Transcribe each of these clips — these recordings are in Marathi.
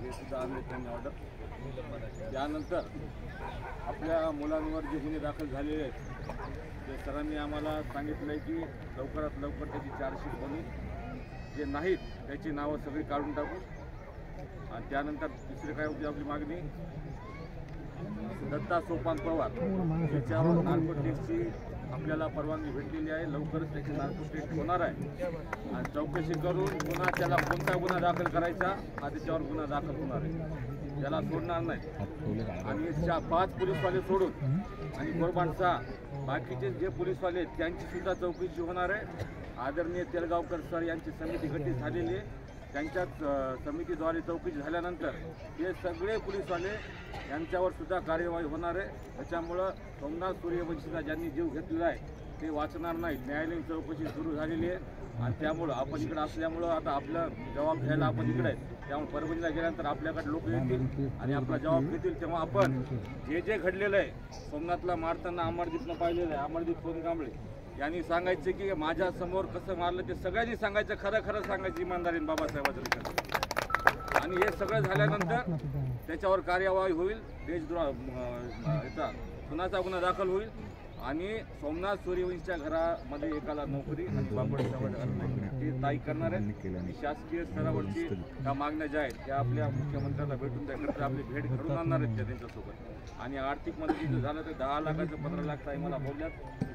हे सुद्धा आणले त्यांनी ऑर्डर. त्यानंतर आपल्या मुलांवर जे गुन्हे दाखल झालेले आहेत ते सरांनी आम्हाला सांगितलं आहे की लवकरात लवकर त्याची चार्जशीट बनवून जे नाहीत त्याची नावं सगळी काढून टाकू. आणि त्यानंतर दुसरी काय होती आपली मागणी, दत्ता सोपान पवार त्याच्यावर नार्को टेस्टची आपल्याला परवानगी भेटलेली आहे. लवकरच त्याची नार्को टेस्ट होणार आहे आणि चौकशी करून पुन्हा त्याला कोणता गुन्हा दाखल करायचा हा त्याच्यावर गुन्हा दाखल होणार आहे. त्याला सोडणार नाही. आणि 5 पोलीसवाले सोडून आणि कोरबांडचा बाकीचे जे पोलीसवाले आहेत त्यांची सुद्धा चौकशी होणार आहे. आदरणीय तेलगावकर सर यांची समिती गठीत झालेली आहे. त्यांच्याच समितीद्वारे चौकशी झाल्यानंतर हे सगळे पोलीसवाले यांच्यावर सुद्धा कार्यवाही होणार आहे. त्याच्यामुळं सोमनाथ सूर्यवंशीचा ज्यांनी जीव घेतलेला आहे ते वाचणार नाही. न्यायालयीन चौकशी सुरू झालेली आहे आणि त्यामुळं आपण इकडे असल्यामुळं आता आपला जबाब घ्यायला आपण इकडे आहे. त्यामुळे परभणीला गेल्यानंतर आपल्याकडे लोक येतील आणि आपला जबाब घेतील. तेव्हा आपण जे जे घडलेलं आहे, सोमनाथला मारताना अमरदीपनं पाहिलेलं आहे, अमरदीप सोनकांबळे यांनी सांगायचं की माझ्या समोर कसं मारलं ते सगळ्यांनी सांगायचं, खरं खरं सांगायचं इमानदारीने बाबासाहेबांचं. आणि हे सगळं झाल्यानंतर त्याच्यावर कार्यवाही होईल. देशद्रोह खुनाचा गुन्हा दाखल होईल आणि सोमनाथ सूर्यवंशीच्या घरामध्ये एकाला नोकरी आणि बापडच्या ते ताई करणार आहे. शासकीय स्तरावरची त्या मागण्या ज्या आहेत त्या आपल्या मुख्यमंत्र्यांना भेटून त्याकडे आपली भेट घडवून आणणार आहेत त्यांच्यासोबत. आणि आर्थिक मदतीचं झालं तर 10 लाखाचं 15 लाख ताई मला बोलल्यात.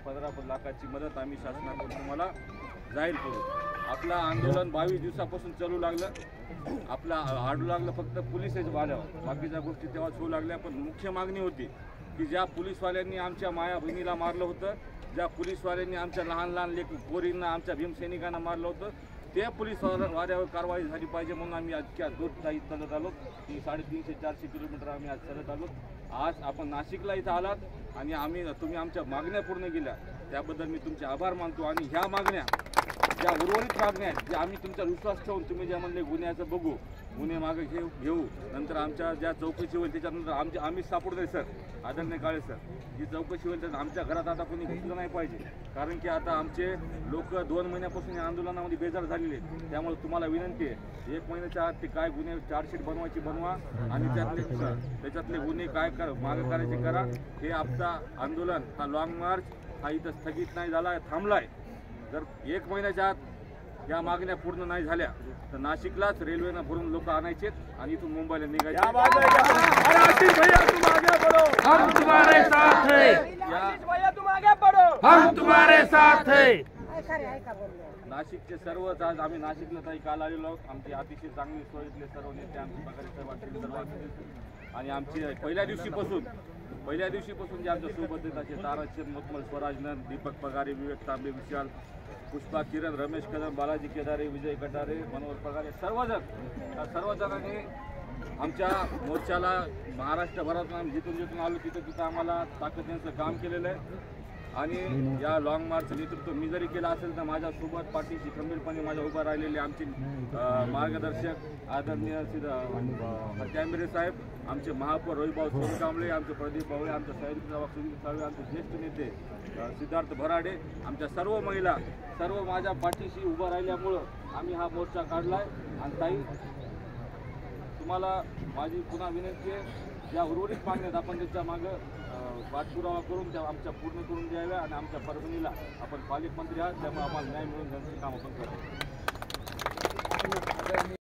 15 लाखाची मदत आम्ही शासनाकडून तुम्हाला जाहीर करू. आपलं आंदोलन 22 दिवसापासून चालू लागलं. आपलं आडू लागलं फक्त पोलिसाच्या बाल्यावर, बाकीच्या गोष्टी तेव्हाच होऊ लागल्या. पण मुख्य मागणी होती की ज्या पोलीसवाल्यांनी आमच्या माया बहिणीला मारलं होतं, ज्या पोलीसवाल्यांनी आमच्या लहान लहान पोरींना आमच्या भीमसैनिकांना मारलं होतं ते पोलीसवाल्यावर कारवाई झाली पाहिजे. म्हणून आम्ही आजच्या दूर ताई चालत आलो की 350-400 किलोमीटर आम्ही आज चालत आलो. आज आपण नाशिकला इथं आलात आणि तुम्ही आमच्या मागण्या पूर्ण केल्या त्याबद्दल मी तुमचे आभार मानतो. आणि ह्या मागण्या ज्या उर्वरित मागण्या आहेत ज्या आम्ही तुमचा विश्वास ठेवून तुम्ही ज्या म्हणले गुन्ह्याचं बघू, गुन्हे मागे घेऊ, नंतर आमच्या ज्या चौकशी होईल त्याच्यानंतर आम्ही सापडतोय सर, आदरणीय काळे सर, जी चौकशी होईल तर आमच्या घरात आता कोणी घुसलं नाही पाहिजे. कारण की आता आमचे लोक 2 महिन्यापासून या आंदोलनामध्ये बेजार झालेले आहेत. त्यामुळे तुम्हाला विनंती आहे 1 महिन्याच्या आत ते काय गुन्हे चार्जशीट बनवा आणि त्याच्यातले गुन्हे काय मागे करायचे करा. हे आपला आंदोलन हा लॉंग मार्च हा इथं स्थगित नाही झाला, थांबलाय. जर 1 महिन्याच्या आत या मागण्या पूर्ण नाही झाल्या तर नाशिकलाच रेल्वेनं भरून लोक आणायचे आणि इथून मुंबईला निघायचे. नाशिकचे सर्वच आज आम्ही नाशिकला ताई काल आलेलो आहोत. आमची अतिशय चांगली सोय इथले सर्व नेते आमचे पगारी सर्व आणि आमची पहिल्या दिवशीपासून जे आमच्या सोबत आहेत असे ताराचंद मखमल, स्वराजनंद, दीपक पगारे, विवेक तांबे, विशाल, पुष्पा किरण, रमेश कदम, बालाजी केदारे, विजय कटारे, मनोहर पगारे सर्वजणांनी आमच्या मोर्चाला महाराष्ट्रभरातून आम्ही जिथून आलो तिथं आम्हाला ताकदीचं काम केलेलं आहे. आणि या लॉंग मार्च नेतृत्व मी जरी केला असेल तर माझ्यासोबत पाठीशी खंबीरपणे माझ्या उभा राहिलेले आमचे मार्गदर्शक आदरणीय हत्यांबिरे साहेब, आमचे महापौर रविभाऊ सोनकांबळे, आमचे प्रदीप भाऊ, आमचे सुनील साळवे, आमचे ज्येष्ठ नेते सिद्धार्थ भराडे, आमच्या सर्व महिला सर्व माझ्या पाठीशी उभा राहिल्यामुळं आम्ही हा मोर्चा काढलाय. आणि ताई तुम्हाला माझी पुन्हा विनंती आहे ज्या उर्वरित मागण्यात आपण त्याच्या मागं पाठपुरावा करून त्या आमच्या पूर्ण करून द्याव्या. आणि आमच्या परभणीला आपण पालकमंत्री आहात त्यामुळे आम्हाला न्याय मिळून त्यांचं काम आपण करावं.